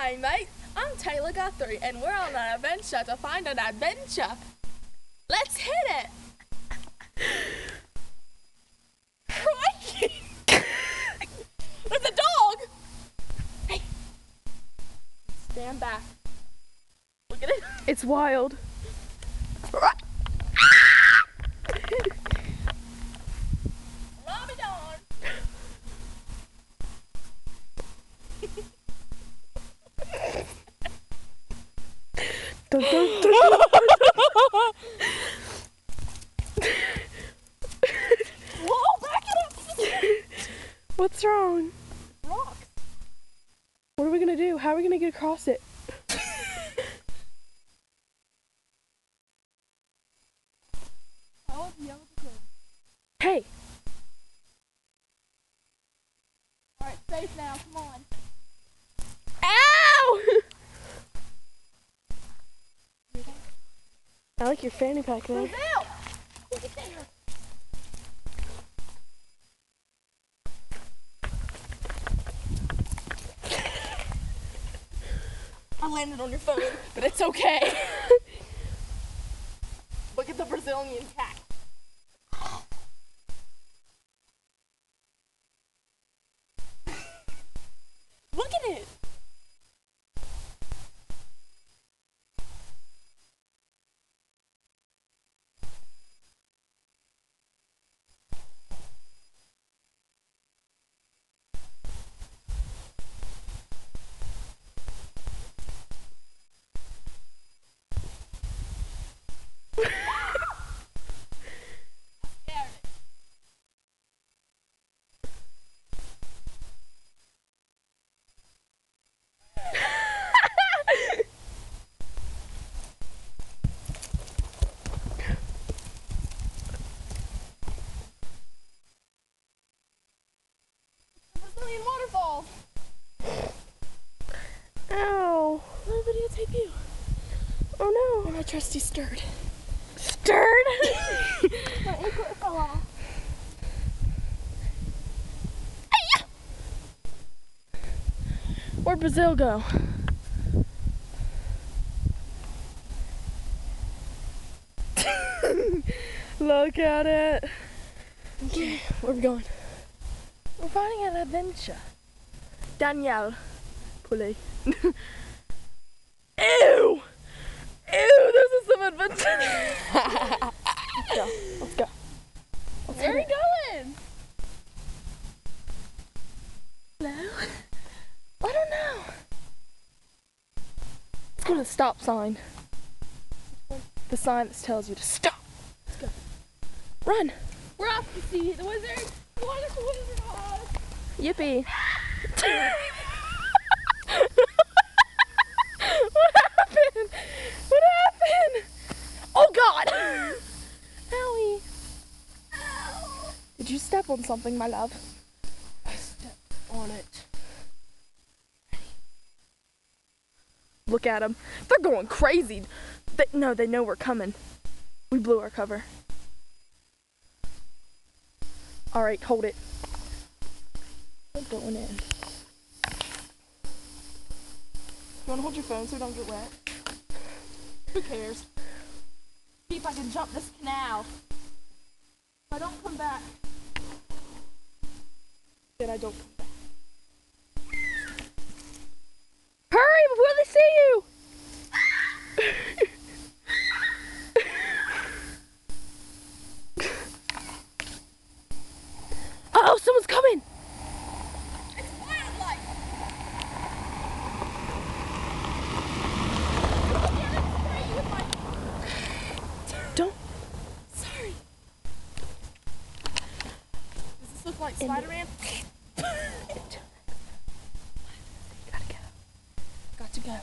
Hey mate, I'm Taylor Guthrie and we're on an adventure to find an adventure. Let's hit it! Crikey! There's a dog! Hey! Stand back. Look at it. It's wild. Robbie Dawn! Dun, dun, dun. Whoa, back it up! What's wrong? Rocks. What are we gonna do? How are we gonna get across it? Hey! Alright, safe now, come on. Ow! I like your fanny pack there. Brazil! Look at there! I landed on your phone, but it's okay. Look at the Brazilian cat. Look at it! Brazilian waterfall. Ow! Let me videotape you. Oh no! My trusty stirred. Stirred? My anklet fell off. Where'd Brazil go? Look at it. Okay, where are we going? We're finding an adventure. Danielle. Pulley. Ew! Ew! This is some adventure. Let's go. Let's go. Let's Where are we hit it. going? Hello? I don't know. Let's go to the stop sign. The sign that tells you to stop. Let's go. Run. We're off to see the wizard. What is the Wizard of Oz? Yippee. What happened? What happened? Oh God! Howie. Did you step on something, my love? I stepped on it. Look at them. They're going crazy. No, they know we're coming. We blew our cover. All right, hold it. We're going in. You want to hold your phone so it don't get wet? Who cares? See if I can jump this canal. If I don't come back, then I don't come back. Hurry before they see you! Oh, someone's coming! It's wildlife! Don't. Sorry. Does this look like Spider-Man? Gotta go. Got to go.